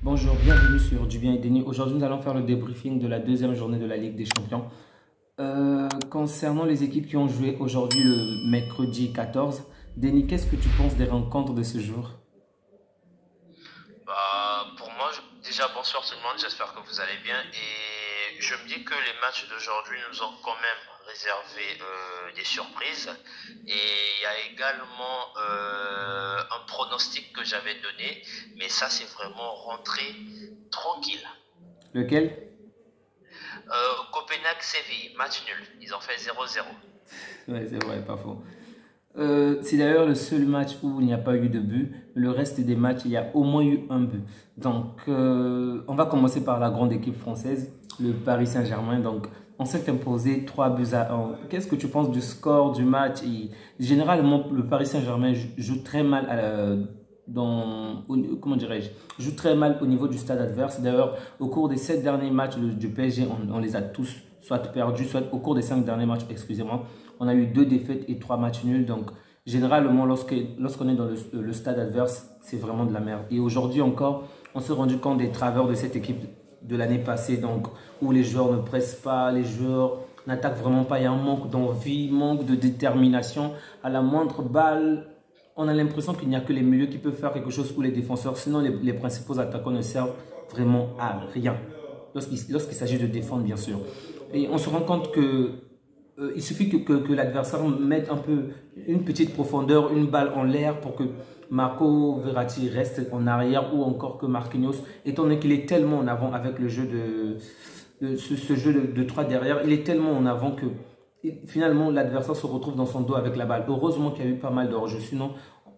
Bonjour, bienvenue sur Du Bien et Denis. Aujourd'hui, nous allons faire le débriefing de la deuxième journée de la Ligue des Champions. Concernant les équipes qui ont joué aujourd'hui le mercredi 14, Denis, qu'est-ce que tu penses des rencontres de ce jour? Pour moi, déjà bonsoir tout le monde, j'espère que vous allez bien. Et je me dis que les matchs d'aujourd'hui nous ont quand même réservé des surprises. Et il y a également un pronostic que j'avais donné, mais ça c'est vraiment rentré tranquille. Lequel? Copenhague-Séville, match nul, ils ont fait 0-0. Ouais, c'est vrai, pas faux. C'est d'ailleurs le seul match où il n'y a pas eu de but. Le reste des matchs, il y a au moins eu un but. Donc, on va commencer par la grande équipe française, le Paris Saint-Germain. Donc, on s'est imposé 3 buts à 1. Qu'est-ce que tu penses du score du match? Généralement, le Paris Saint-Germain joue très mal comment dirais-je, joue très mal au niveau du stade adverse. D'ailleurs, au cours des 7 derniers matchs du PSG, on les a tous soit perdus, soit au cours des 5 derniers matchs, excusez-moi, on a eu 2 défaites et 3 matchs nuls. Donc, généralement, lorsqu'on est dans le stade adverse, c'est vraiment de la merde. Et aujourd'hui encore, on s'est rendu compte des travers de cette équipe de l'année passée, donc, où les joueurs ne pressent pas, les joueurs n'attaquent vraiment pas. Il y a un manque d'envie, manque de détermination. À la moindre balle, on a l'impression qu'il n'y a que les milieux qui peuvent faire quelque chose ou les défenseurs. Sinon, les principaux attaquants ne servent vraiment à rien. Lorsqu'il s'agit de défendre, bien sûr. Et on se rend compte que il suffit que l'adversaire mette un peu une petite profondeur, une balle en l'air pour que Marco Verratti reste en arrière ou encore que Marquinhos, étant donné qu'il est tellement en avant avec le jeu ce jeu de 3 derrière, il est tellement en avant que finalement l'adversaire se retrouve dans son dos avec la balle. Heureusement qu'il y a eu pas mal de hors-jeu, sinon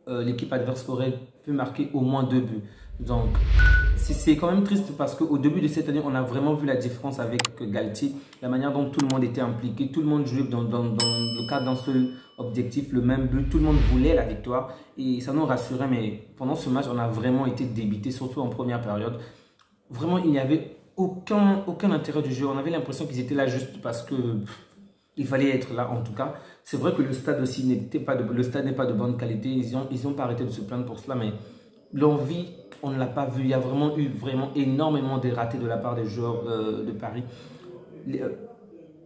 l'équipe adverse aurait pu marquer au moins 2 buts. Donc c'est quand même triste parce qu'au début de cette année, on a vraiment vu la différence avec Galtier, la manière dont tout le monde était impliqué, tout le monde jouait dans le cadre d'un seul objectif, le même but, tout le monde voulait la victoire et ça nous rassurait. Mais pendant ce match, on a vraiment été débité, surtout en première période. Vraiment, il n'y avait aucun intérêt du jeu. On avait l'impression qu'ils étaient là juste parce que il fallait être là en tout cas. C'est vrai que le stade aussi n'était pas le stade n'est pas de bonne qualité. Ils ont pas arrêté de se plaindre pour cela, mais l'envie, on ne l'a pas vu. Il y a vraiment eu énormément de ratés de la part des joueurs de Paris.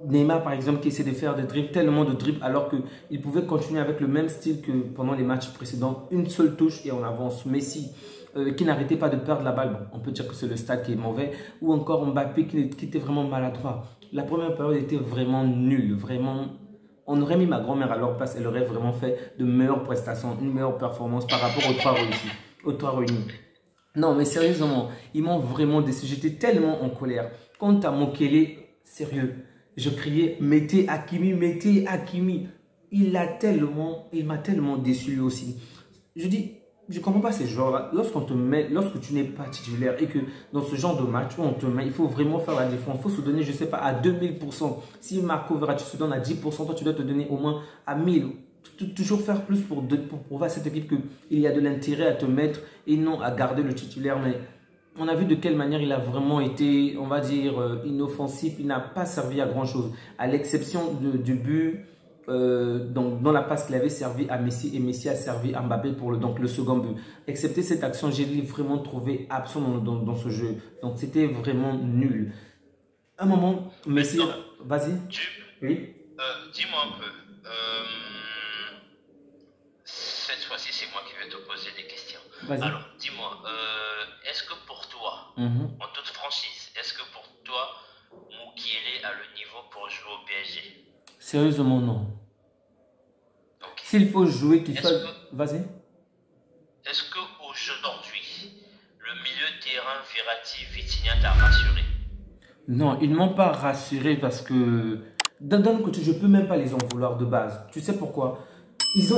Neymar, par exemple, qui essaie de faire des dribbles, tellement de dribbles, alors qu'il pouvait continuer avec le même style que pendant les matchs précédents. Une seule touche et on avance. Messi, qui n'arrêtait pas de perdre la balle. Bon, on peut dire que c'est le stade qui est mauvais. Ou encore Mbappé, qui était vraiment maladroit. La première période était vraiment nulle. Vraiment, on aurait mis ma grand-mère à leur place. Elle aurait vraiment fait de meilleures prestations, une meilleure performance par rapport aux 3 réussis, aux 3 réunis. Non, mais sérieusement, ils m'ont vraiment déçu. J'étais tellement en colère. Quant à Mokele, sérieux, je criais, mettez Hakimi, mettez Hakimi. Il m'a tellement déçu lui aussi. Je dis, je ne comprends pas ces joueurs-là. Lorsque tu n'es pas titulaire et que dans ce genre de match où on te met, il faut vraiment faire la différence. Il faut se donner, je ne sais pas, à 2000%. Si Marco Verratti se donne à 10%, toi tu dois te donner au moins à 1000. Toujours faire plus pour prouver à cette équipe qu'il y a de l'intérêt à te mettre et non à garder le titulaire. Mais on a vu de quelle manière il a vraiment été, on va dire, inoffensif. Il n'a pas servi à grand-chose, à l'exception du but donc, dans la passe qu'il avait servi à Messi et Messi a servi à Mbappé pour le second but. Excepté cette action, j'ai vraiment trouvé absent dans ce jeu. Donc, c'était vraiment nul. Un moment, Messi, Maintenant, vas-y. tu, Oui, dis-moi un peu. Cette fois-ci, c'est moi qui vais te poser des questions. vas-y. Alors, dis-moi, est-ce que pour toi, Mhm. en toute franchise, est-ce que pour toi, Mukiele a le niveau pour jouer au PSG? Sérieusement, non. Ok. S'il faut jouer, qu'il soit... Est-ce que, Vas-y. est-ce que aujourd'hui, le milieu de terrain Verratti-Vitinha t'a rassuré? Non, ils ne m'ont pas rassuré parce que d'un côté, je ne peux même pas les en vouloir de base. Tu sais pourquoi? Ils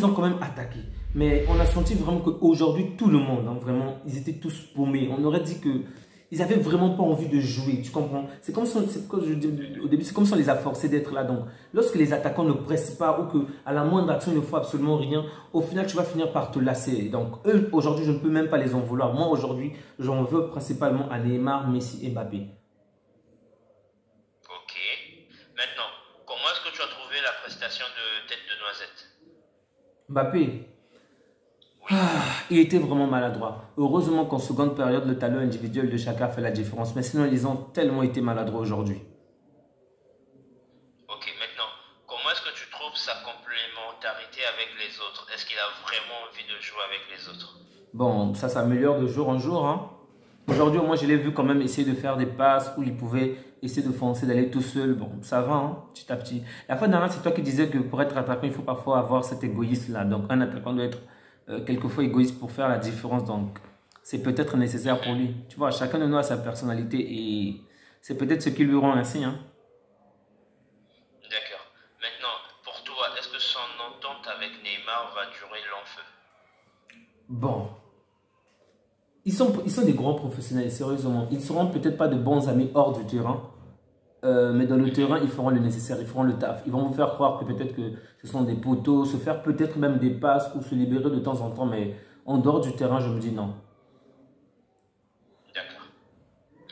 ont quand même attaqué. Mais on a senti vraiment qu'aujourd'hui, tout le monde, hein, vraiment, ils étaient tous paumés. On aurait dit que ils avaient vraiment pas envie de jouer. Tu comprends? C'est comme si, comme je dis au début, c'est comme si on les a forcés d'être là. Donc, lorsque les attaquants ne pressent pas ou que à la moindre action, il ne faut absolument rien, au final, tu vas finir par te lasser. Donc, eux, aujourd'hui, je ne peux même pas les en vouloir. Moi, aujourd'hui, j'en veux principalement à Neymar, Messi et Mbappé. Ok. Maintenant, comment est-ce que tu as trouvé la prestation de Tête de Noisette? Mbappé, Il était vraiment maladroit. Heureusement qu'en seconde période, le talent individuel de chacun fait la différence. Mais sinon, ils ont tellement été maladroits aujourd'hui. Ok, maintenant, comment est-ce que tu trouves sa complémentarité avec les autres? Est-ce qu'il a vraiment envie de jouer avec les autres? Bon, ça s'améliore de jour en jour, hein. Aujourd'hui, moi, je l'ai vu quand même essayer de faire des passes où il pouvait essayer de foncer, d'aller tout seul. Bon, ça va, hein, petit à petit. La fois dernière, c'est toi qui disais que pour être attaquant, il faut parfois avoir cet égoïsme-là. Donc, un attaquant doit être quelquefois égoïste pour faire la différence. Donc, c'est peut-être nécessaire pour lui. Tu vois, chacun de nous a sa personnalité et c'est peut-être ce qui lui rend ainsi, hein. D'accord. Maintenant, pour toi, est-ce que son entente avec Neymar va durer long feu? Bon, ils sont des grands professionnels, sérieusement. Ils ne seront peut-être pas de bons amis hors du terrain, mais dans le terrain, ils feront le nécessaire, ils feront le taf. Ils vont vous faire croire que peut-être que ce sont des poteaux, se faire peut-être même des passes ou se libérer de temps en temps, mais en dehors du terrain, je me dis non. D'accord.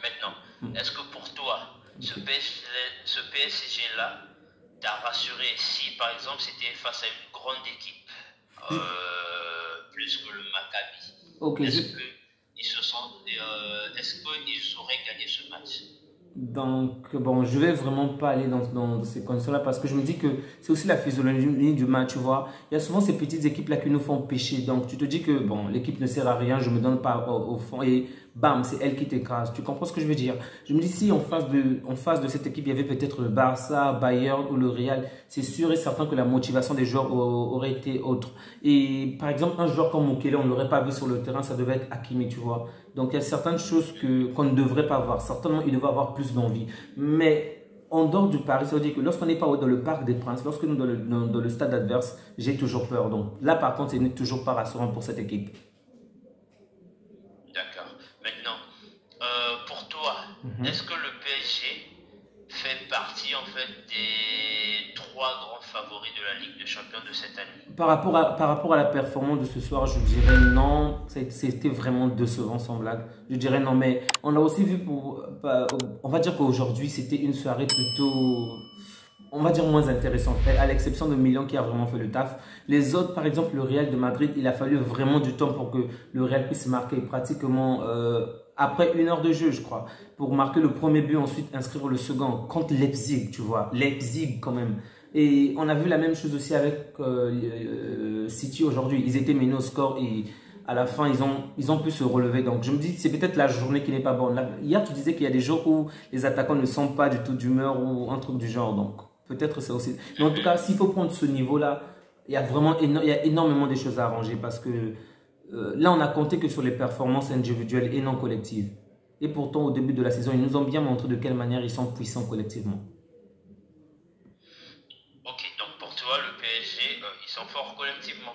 Maintenant, est-ce que pour toi, ce PSG-là t'a rassuré si, par exemple, c'était face à une grande équipe, plus que le Maccabi? Ok, Est-ce qu'ils auraient gagné ce match? donc, bon, je vais vraiment pas aller dans ces conditions-là parce que je me dis que c'est aussi la physiologie du match, tu vois. Il y a souvent ces petites équipes-là qui nous font pécher. Donc, tu te dis que, bon, l'équipe ne sert à rien, je me donne pas au fond et bam, c'est elle qui t'écrase. Tu comprends ce que je veux dire? Je me dis, si en face de cette équipe, il y avait peut-être le Barça, Bayern ou le Real, c'est sûr et certain que la motivation des joueurs aurait été autre. Et par exemple, un joueur comme Mukele, on ne l'aurait pas vu sur le terrain, ça devait être Hakimi, tu vois. Donc, il y a certaines choses qu'on ne devrait pas voir. Certainement, il devrait avoir plus d'envie. Mais en dehors du pari, ça veut dire que lorsqu'on n'est pas dans le Parc des Princes, lorsque nous dans le stade adverse, j'ai toujours peur. Donc là, par contre, ce n'est toujours pas rassurant pour cette équipe. D'accord. Maintenant, pour toi, est-ce que le PSG fait partie en fait des trois grands favoris de la Ligue des Champions de cette année? Par rapport à la performance de ce soir, je dirais non. C'était vraiment décevant sans blague. Je dirais non, mais on a aussi vu, on va dire qu'aujourd'hui, c'était une soirée plutôt, on va dire moins intéressante, à l'exception de Milan qui a vraiment fait le taf. Les autres, par exemple, le Real de Madrid, il a fallu vraiment du temps pour que le Real puisse marquer pratiquement après 1 heure de jeu, je crois, pour marquer le premier but, ensuite inscrire le second contre Leipzig, tu vois, Leipzig quand même. Et on a vu la même chose aussi avec City aujourd'hui. Ils étaient menés au score et à la fin, ils ont pu se relever. Donc, je me dis, c'est peut-être la journée qui n'est pas bonne. Là, hier, tu disais qu'il y a des jours où les attaquants ne sont pas du tout d'humeur ou un truc du genre. Donc, peut-être c'est aussi... Mais en tout cas, s'il faut prendre ce niveau-là, il y a vraiment il y a énormément de choses à arranger parce que là, on a compté que sur les performances individuelles et non collectives. Et pourtant, au début de la saison, ils nous ont bien montré de quelle manière ils sont puissants collectivement. Ok, donc pour toi, le PSG, ils sont forts collectivement.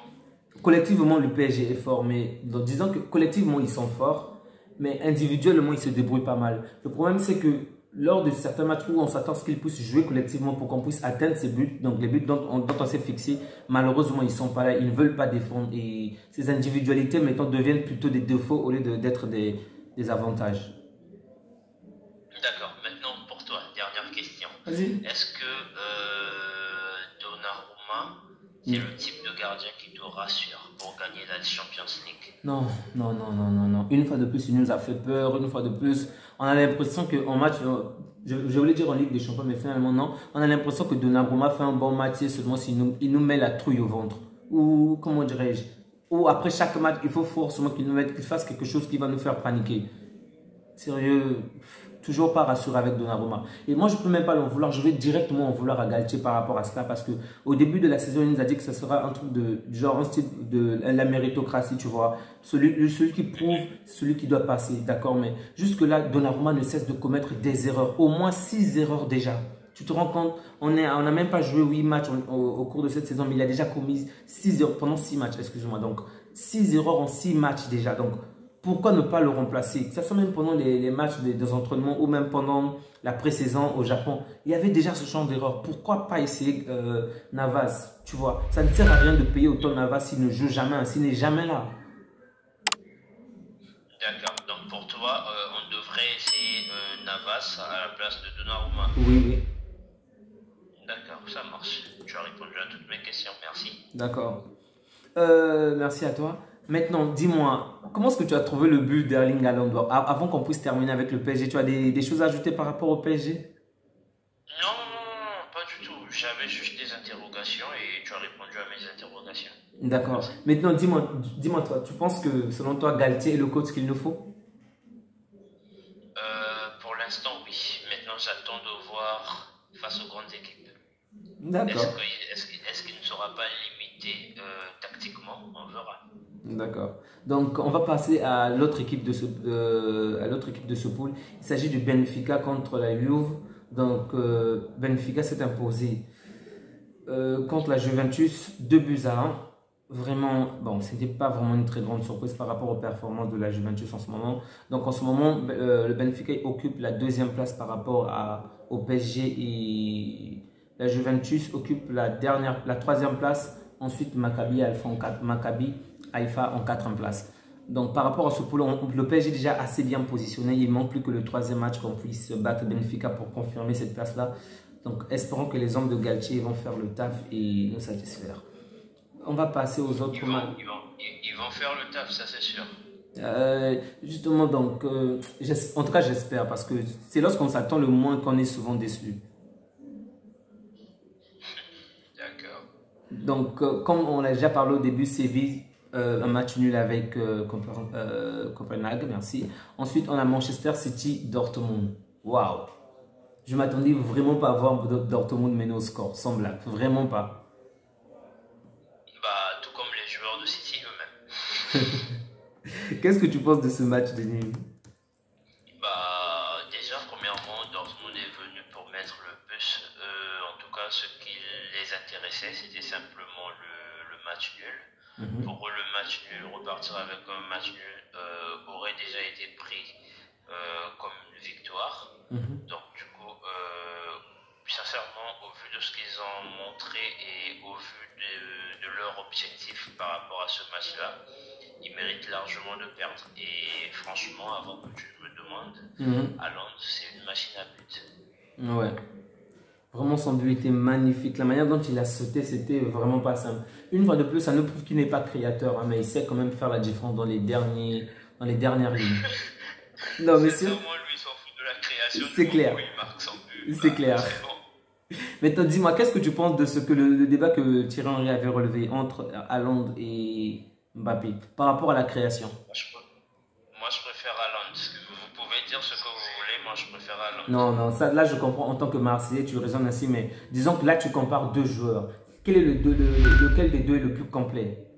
Collectivement, le PSG est fort, mais disons que collectivement, ils sont forts, mais individuellement, ils se débrouillent pas mal. Le problème, c'est que lors de certains matchs où on s'attend à ce qu'ils puissent jouer collectivement pour qu'on puisse atteindre ces buts, donc les buts dont on s'est fixé, malheureusement, ils ne sont pas là, ils ne veulent pas défendre. Et ces individualités, maintenant, deviennent plutôt des défauts au lieu d'être des avantages. D'accord, maintenant pour toi, dernière question. Vas-y. Est-ce que Donnarumma, c'est le type de gardien qui te rassure pour gagner la Champions League? Non, non, non, non, non, non. Une fois de plus, il nous a fait peur. Une fois de plus, on a l'impression qu'en match, je voulais dire en Ligue des Champions, mais finalement non. On a l'impression que Donnarumma fait un bon match seulement s'il il nous met la trouille au ventre. Ou, comment dirais-je, ou après chaque match, il faut forcément qu'il fasse quelque chose qui va nous faire paniquer. Sérieux, toujours pas rassuré avec Donnarumma. Et moi, je ne peux même pas l'en vouloir. Je vais directement en vouloir à Galtier par rapport à cela. Parce qu'au début de la saison, il nous a dit que ce sera un truc du genre, un style de la méritocratie, tu vois. Celui qui prouve, celui qui doit passer. D'accord, mais jusque-là, Donnarumma ne cesse de commettre des erreurs. Au moins 6 erreurs déjà. Tu te rends compte, on n'a même pas joué 8 matchs au cours de cette saison, mais il a déjà commis 6 erreurs pendant 6 matchs, excuse-moi. Donc, 6 erreurs en 6 matchs déjà. Donc, pourquoi ne pas le remplacer? Ça soit même pendant les matchs des entraînements ou même pendant la pré-saison au Japon. Il y avait déjà ce genre d'erreur. Pourquoi pas essayer Navas? Tu vois, ça ne sert à rien de payer autant Navas s'il ne joue jamais, s'il n'est jamais là. D'accord, donc pour toi, on devrait essayer Navas à la place de Donnarumma. Oui, oui. D'accord, ça marche. Tu as répondu à toutes mes questions, merci. D'accord. Merci à toi. Maintenant, dis-moi, comment est-ce que tu as trouvé le but d'Erling Haaland? Avant qu'on puisse terminer avec le PSG, tu as des choses à ajouter par rapport au PSG? Non, non, non, non, non, pas du tout. J'avais juste des interrogations et tu as répondu à mes interrogations. D'accord. Merci. Maintenant, dis-moi toi, tu penses que selon toi, Galtier est le coach qu'il nous faut? Pour l'instant, oui. Maintenant, j'attends de voir face aux grandes équipes. D'accord. Est-ce qu'il ne sera pas limité tactiquement? On verra. D'accord. Donc, on va passer à l'autre équipe de ce pool. Il s'agit du Benfica contre la Juve. Donc, Benfica s'est imposé contre la Juventus 2 buts à 1. Vraiment, bon, ce n'était pas vraiment une très grande surprise par rapport aux performances de la Juventus en ce moment. Donc, en ce moment, le Benfica occupe la deuxième place par rapport au PSG et la Juventus occupe la troisième place. Ensuite, Maccabi Haïfa en quatrième place. Donc, par rapport à ce pool, le PSG est déjà assez bien positionné. Il ne manque plus que le troisième match qu'on puisse battre Benfica pour confirmer cette place-là. Donc, espérons que les hommes de Galtier vont faire le taf et nous satisfaire. On va passer aux autres matchs. Ils vont faire le taf, ça c'est sûr. Justement, donc, en tout cas, j'espère parce que c'est lorsqu'on s'attend le moins qu'on est souvent déçu. D'accord. Donc, comme on l'a déjà parlé au début, Séville, un match nul avec Copenhague, merci. Ensuite, on a Manchester City, Dortmund. Waouh! Je m'attendais vraiment pas à voir Dortmund mener au score, sans blague, vraiment pas. Bah, tout comme les joueurs de City eux-mêmes. Qu'est-ce que tu penses de ce match de nul? Bah, déjà, premièrement, Dortmund est venu pour mettre le bus. En tout cas, ce qui les intéressait, c'était simplement le match nul. Pour eux, le match nul, repartir avec un match nul aurait déjà été pris comme une victoire. Donc, du coup, sincèrement, au vu de ce qu'ils ont montré et au vu de leur objectif par rapport à ce match-là, ils méritent largement de perdre. Et franchement, avant que tu me demandes, Haaland, c'est une machine à but. Ouais. Vraiment, son but était magnifique. La manière dont il a sauté, c'était vraiment pas simple. Une fois de plus, ça nous prouve qu'il n'est pas créateur, hein, mais il sait quand même faire la différence dans les dernières lignes. Non, mais c'est Sincèrement, lui, il s'en fout de la création. c'est clair. Il marque son but. C'est clair. C'est bon. Maintenant, dis-moi, qu'est-ce que tu penses de ce que le débat que Thierry Henry avait relevé entre Haaland et Mbappé par rapport à la création? Moi, je préfère Haaland. Vous pouvez dire ce que vous voulez, moi, je préfère Haaland. Non, non, ça, là, je comprends en tant que Marseillais, tu raisonnes ainsi, mais disons que là, tu compares deux joueurs. Quel est lequel des deux est le plus complet?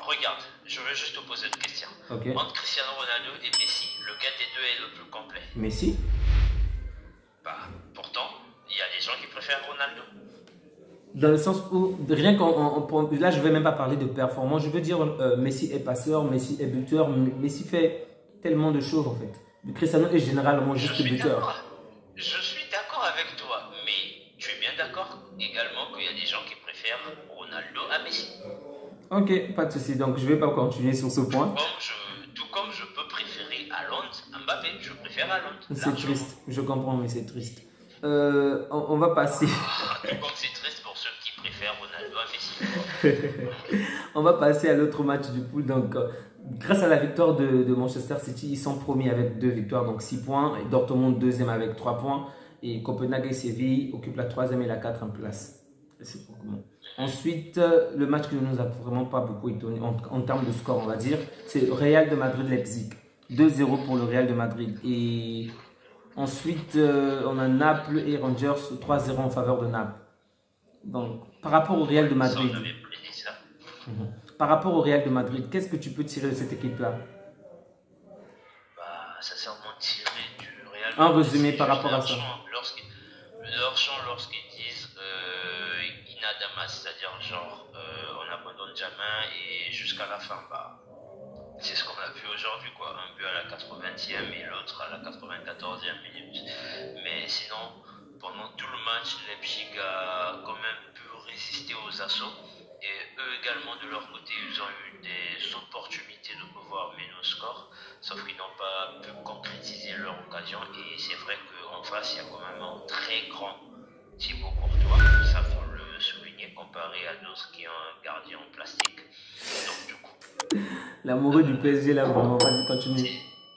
Regarde, je veux juste te poser une question. Ok. Entre Cristiano Ronaldo et Messi, lequel des deux est le plus complet? Messi? Bah, pourtant, il y a des gens qui préfèrent Ronaldo. Dans le sens où, rien là, je ne vais même pas parler de performance. Je veux dire, Messi est passeur, Messi est buteur, Messi fait tellement de choses en fait. Cristiano est généralement juste buteur. Je suis d'accord avec toi, mais tu es bien d'accord également qu'il y a des gens qui préfèrent Ronaldo à Messi. Ok, pas de souci. Donc, je ne vais pas continuer sur ce point. Tout comme je peux préférer Haaland à Mbappé, je préfère Haaland. C'est triste, je comprends, mais c'est triste. On va passer. Tout comme c'est triste pour ceux qui préfèrent Ronaldo à Messi. On va passer à l'autre match du pool. Donc, grâce à la victoire de Manchester City, ils sont premiers avec 2 victoires, donc 6 points. Et Dortmund deuxième avec 3 points. Et Copenhague et Séville occupent la troisième et la quatrième place. C'est pour comment. Ensuite, le match qui ne nous a vraiment pas beaucoup étonné en termes de score, on va dire, c'est Real de Madrid-Leipzig. 2-0 pour le Real de Madrid. Et ensuite, on a Naples et Rangers 3-0 en faveur de Naples. Donc, par rapport au Real de Madrid. Par rapport au Real de Madrid, qu'est-ce que tu peux tirer de cette équipe-là? Bah, sincèrement, tirer du Real de Madrid. Un résumé par rapport à ça. Lorsqu'ils disent Inadama, c'est-à-dire genre on abandonne jamais et jusqu'à la fin, bah, c'est ce qu'on a vu aujourd'hui, quoi. Un but à la 80e et l'autre à la 94e minute. Mais sinon, pendant tout le match, Leipzig a quand même pu résister aux assauts. Et eux également, de leur côté, ils ont eu des opportunités de pouvoir mener au score, sauf qu'ils n'ont pas pu concrétiser leur occasion. Et c'est vrai qu'en face, il y a quand même un très grand Thibaut Courtois, ça faut le souligner. gagner comparé à d'autres qui ont un gardien en plastique. Donc du coup, L'amoureux du PSG là, vraiment, vas-y, continue.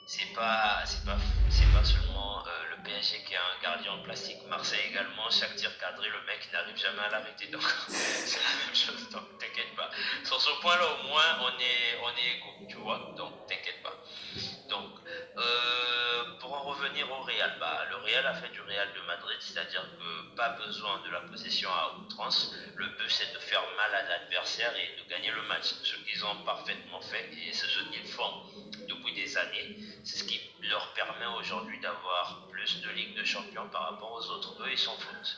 c'est pas seulement le PSG qui a un gardien en plastique. Marseille également, chaque tir cadré, le mec n'arrive jamais à l'arrêter. Donc c'est la même chose, donc t'inquiète pas. Sur ce point-là, au moins, on est égaux, tu vois. Donc t'inquiète pas. Donc, pour en revenir au Real, le Real a fait du Real de Madrid, c'est-à-dire que pas besoin de la possession à outrance. Le but, c'est de faire mal à l'adversaire et de gagner le match. Ce qu'ils ont parfaitement fait et c'est ce qu'ils font depuis des années. C'est ce qui leur permet aujourd'hui d'avoir plus de Ligue de Champions par rapport aux autres. Eux, ils s'en foutent.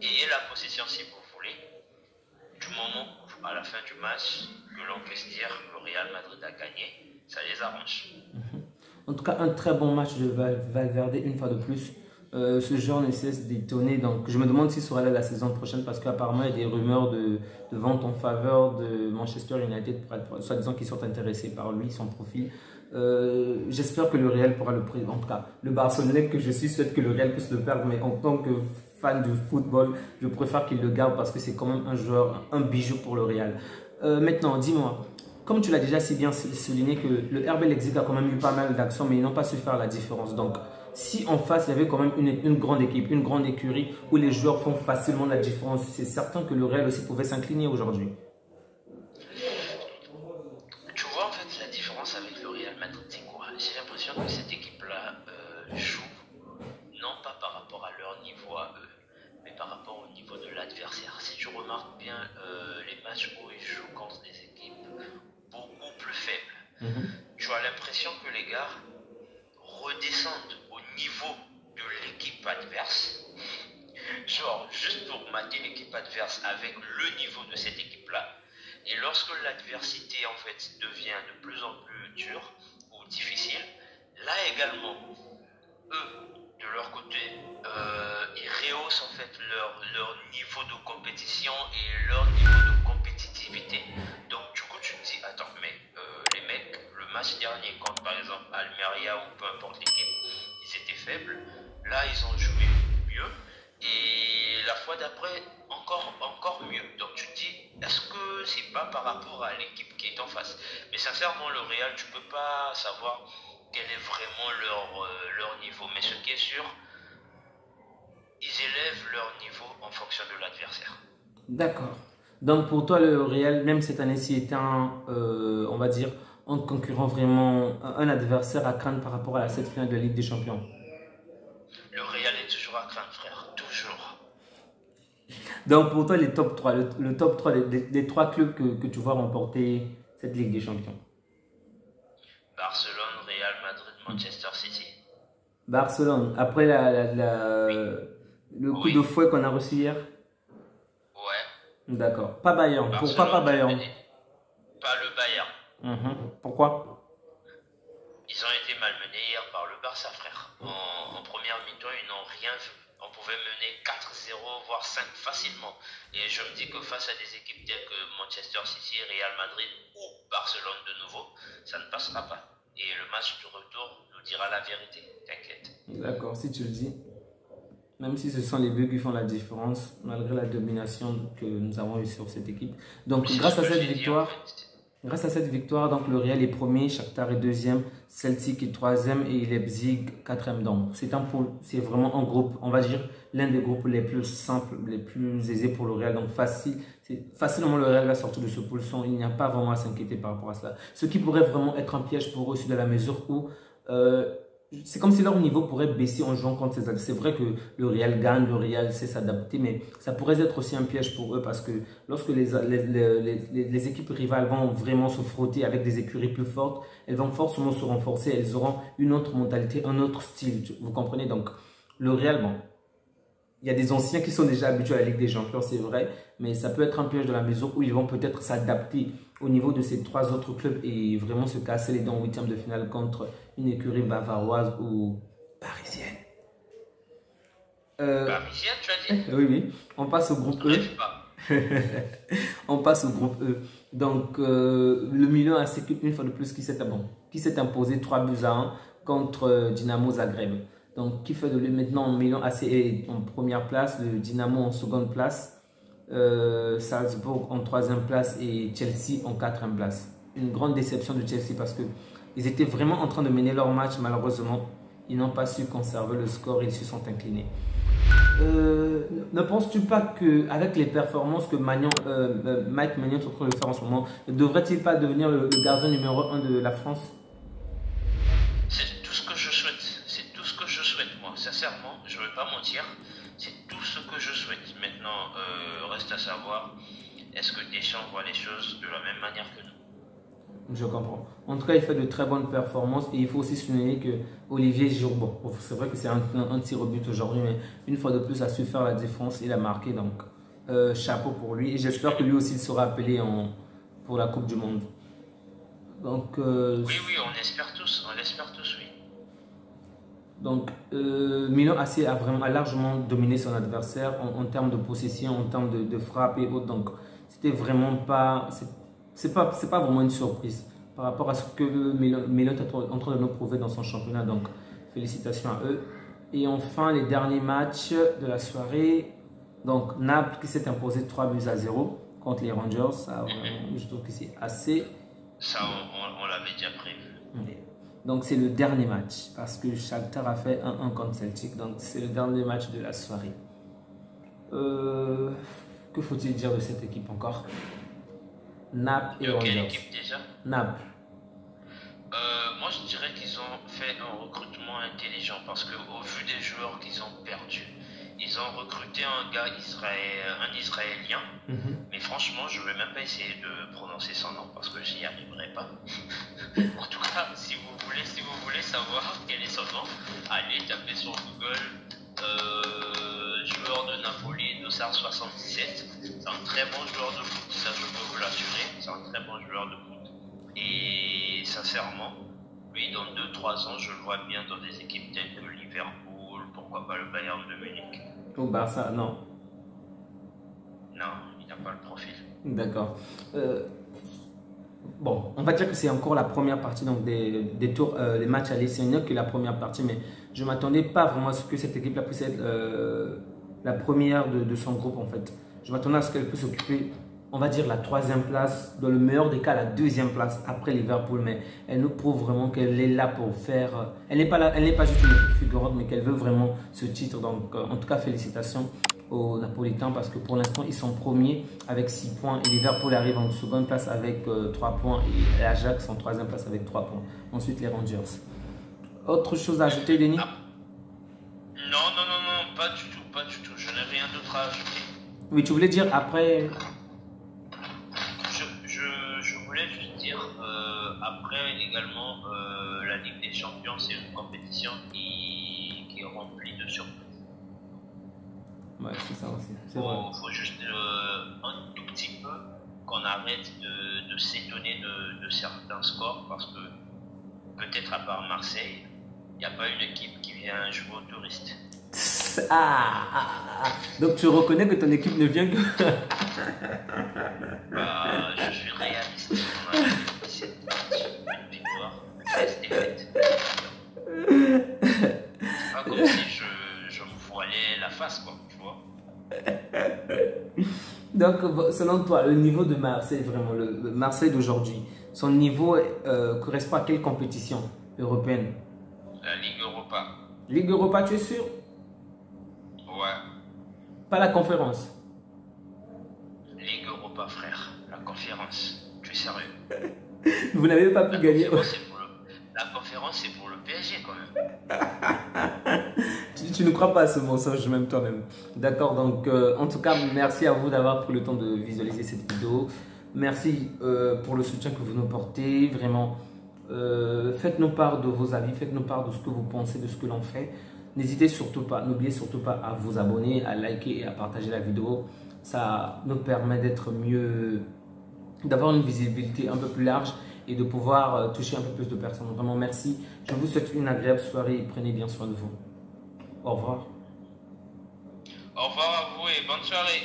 Et la possession, si vous voulez, du moment où, à la fin du match, que l'on puisse dire que le Real Madrid a gagné, ça les arrange. En tout cas, un très bon match de Valverde, une fois de plus. Ce joueur ne cesse d'étonner. Donc, je me demande s'il sera là la saison prochaine parce qu'apparemment, il y a des rumeurs de vente en faveur de Manchester United, soi-disant qu'ils sont intéressés par lui, son profil. J'espère que le Real pourra le prendre. En tout cas, le Barcelonais que je suis souhaite que le Real puisse le perdre, mais en tant que fan de football, je préfère qu'il le garde parce que c'est quand même un joueur, un bijou pour le Real. Maintenant, dis-moi. Comme tu l'as déjà si bien souligné que le RB Leipzig a quand même eu pas mal d'actions, mais ils n'ont pas su faire la différence. Donc, si en face, il y avait quand même une grande équipe, une grande écurie où les joueurs font facilement la différence, c'est certain que le Real aussi pouvait s'incliner aujourd'hui. Tu vois, en fait, la différence avec le Real Madrid, c'est quoi? J'ai l'impression que cette équipe-là joue non pas par rapport à leur niveau à eux, mais par rapport au niveau de l'adversaire. Si tu remarques bien les matchs où ils jouent contre des équipes beaucoup plus faibles, tu as l'impression que les gars redescendent au niveau de l'équipe adverse, genre juste pour mater l'équipe adverse avec le niveau de cette équipe-là. Et lorsque l'adversité en fait devient de plus en plus dure ou difficile, là également, eux, de leur côté, ils rehaussent en fait leur niveau de compétition et leur niveau de compétitivité. Donc du coup tu te dis, attends, mais les mecs, le match dernier contre par exemple Almeria ou peu importe l'équipe, ils étaient faibles. Là ils ont joué mieux et la fois d'après encore mieux. Donc tu te dis, est-ce que c'est pas par rapport à l'équipe qui est en face? Mais sincèrement le Real, tu peux pas savoir quel est vraiment leur niveau. Mais ce qui est sûr, ils élèvent leur niveau en fonction de l'adversaire. D'accord. Donc pour toi, le Real, même cette année-ci, était on va dire, un concurrent vraiment, un adversaire à craindre par rapport à cette finale de la Ligue des Champions. Le Real est toujours à craindre, frère. Toujours. Donc pour toi, les top 3, le top 3 des trois clubs que tu vois remporter cette Ligue des Champions. Barcelone, Real Madrid, Manchester City. Barcelone, après Oui. le coup Oui. de fouet qu'on a reçu hier. Ouais. D'accord. Pas Bayern. Pourquoi pas Barcelone, Bayern? pas le Bayern. Pourquoi? Ils ont été malmenés hier par le Barça, frère. En première mi-temps, ils n'ont rien vu. On pouvait mener 4-0, voire 5 facilement. Et je me dis que face à des équipes telles que Manchester City, Real Madrid ou Barcelone de nouveau, ça ne passera pas. Et le match de retour nous dira la vérité, t'inquiète. D'accord, si tu le dis. Même si ce sont les buts qui font la différence, malgré la domination que nous avons eue sur cette équipe. Donc, grâce à cette victoire, donc le Real est premier, Shakhtar est deuxième, Celtic est troisième et Leipzig quatrième. Donc, c'est vraiment un groupe, on va dire, l'un des groupes les plus simples, les plus aisés pour le Real. Donc, facilement le Real va sortir de ce pool son. Il n'y a pas vraiment à s'inquiéter par rapport à cela. Ce qui pourrait vraiment être un piège pour eux, c'est dans la mesure où c'est comme si leur niveau pourrait baisser en jouant contre ces adversaires. C'est vrai que le Real gagne, le Real sait s'adapter, mais ça pourrait être aussi un piège pour eux parce que lorsque les équipes rivales vont vraiment se frotter avec des écuries plus fortes, elles vont forcément se renforcer, elles auront une autre mentalité, un autre style, vous comprenez? Donc le Real, bon, il y a des anciens qui sont déjà habitués à la Ligue des Champions, c'est vrai, mais ça peut être un piège de la mesure où ils vont peut-être s'adapter au niveau de ces trois autres clubs et vraiment se casser les dents en huitième de finale contre une écurie bavaroise ou parisienne. Parisienne, tu as dit? Oui, oui. On passe au groupe E. On passe au groupe E. Donc, le Milan a une fois de plus qui s'est imposé 3-1 contre Dynamo Zagreb. Donc, qui fait de lui maintenant Milan AC en première place, le Dynamo en seconde place. Salzbourg en 3e place et Chelsea en 4e place. Une grande déception de Chelsea parce qu'ils étaient vraiment en train de mener leur match. Malheureusement, ils n'ont pas su conserver le score et ils se sont inclinés. Ne penses-tu pas qu'avec les performances que Mike Maignan est en train de faire en ce moment, ne devrait-il pas devenir le gardien numéro 1 de la France? C'est tout ce que je souhaite. C'est tout ce que je souhaite, moi. Sincèrement, je ne vais pas mentir. C'est tout ce que je souhaite. Maintenant, reste à savoir, est-ce que Deschamps voit les choses de la même manière que nous? Je comprends. En tout cas, il fait de très bonnes performances et il faut aussi souligner que Olivier Giroud, bon, c'est vrai que c'est un tir au but aujourd'hui, mais une fois de plus, il a su faire la défense, il a marqué, donc chapeau pour lui. Et j'espère que lui aussi il sera appelé pour la Coupe du Monde. Donc, oui, on l'espère tous, oui. Donc, Milan AC a largement dominé son adversaire en termes de possession, en termes de frappe et autres. Donc, c'était vraiment pas... C'est pas vraiment une surprise par rapport à ce que Milan est en train de nous prouver dans son championnat. Donc, félicitations à eux. Et enfin, les derniers matchs de la soirée. Donc, Naples qui s'est imposé 3-0 contre les Rangers. Ça, je trouve que c'est assez... Ça, on l'avait déjà prévu. Okay. Donc, c'est le dernier match parce que Shakhtar a fait 1-1 contre Celtic. Donc, c'est le dernier match de la soirée. Que faut-il dire de cette équipe encore? Naples et Rangers. Quelle équipe déjà? Naples. Moi je dirais qu'ils ont fait un recrutement intelligent parce qu'au vu des joueurs qu'ils ont perdus, ils ont recruté un gars israélien, mais franchement je ne vais même pas essayer de prononcer son nom parce que j'y arriverai pas. En tout cas, si vous voulez savoir quel est son nom, allez taper sur Google joueur de Napoli, Dossard 77. C'est un très bon joueur de foot, ça je peux vous l'assurer. C'est un très bon joueur de foot. Et sincèrement, oui, dans 2-3 ans, je le vois bien dans des équipes telles que Liverpool, pourquoi pas le Bayern de Munich. Au Barça, non. Non, il n'a pas le profil. D'accord. Bon, on va dire que c'est encore la première partie donc des tours, des matchs allés. C'est mieux que la première partie, mais je ne m'attendais pas vraiment à ce que cette équipe-là puisse être la première de son groupe en fait. Je m'attendais à ce qu'elle puisse occuper, on va dire, la 3e place, dans le meilleur des cas, la 2e place après Liverpool. Mais elle nous prouve vraiment qu'elle est là pour faire. Elle n'est pas juste une équipe figurante, mais qu'elle veut vraiment ce titre. Donc, en tout cas, félicitations aux Napolitains parce que pour l'instant, ils sont premiers avec 6 points. Et Liverpool arrive en 2e place avec 3 points. Et Ajax en 3e place avec 3 points. Ensuite, les Rangers. Autre chose à ajouter, Denis? Non, pas du tout. Je n'ai rien d'autre à ajouter. Oui, tu voulais dire après... Je voulais juste dire, après également, la Ligue des Champions, c'est une compétition qui est remplie de surprises. Ouais, c'est ça aussi. Faut juste un tout petit peu qu'on arrête de s'étonner de certains scores parce que peut-être à part Marseille, il n'y a pas une équipe qui vient jouer aux touristes. Donc tu reconnais que ton équipe ne vient que... Je suis réaliste. On a 17 matchs, une victoire, 13 défaites. C'est pas comme si je me voilais la face, quoi, tu vois. Donc, selon toi, le niveau de Marseille, vraiment, le Marseille d'aujourd'hui, son niveau correspond à quelle compétition européenne? La Ligue Europa. Ligue Europa, tu es sûr? Ouais. Pas la conférence? Ligue Europa, frère. La conférence. Tu es sérieux? Vous n'avez pas pu gagner. La conférence, c'est pour le PSG quand même. Tu ne crois pas à ce mensonge, même toi-même. D'accord, donc en tout cas, merci à vous d'avoir pris le temps de visualiser cette vidéo. Merci pour le soutien que vous nous portez. Vraiment, faites-nous part de vos avis, faites-nous part de ce que vous pensez, de ce que l'on fait. N'hésitez surtout pas, n'oubliez surtout pas à vous abonner, à liker et à partager la vidéo. Ça nous permet d'être mieux, d'avoir une visibilité un peu plus large et de pouvoir toucher un peu plus de personnes. Vraiment, merci. Je vous souhaite une agréable soirée et prenez bien soin de vous. Au revoir. Au revoir à vous et bonne soirée.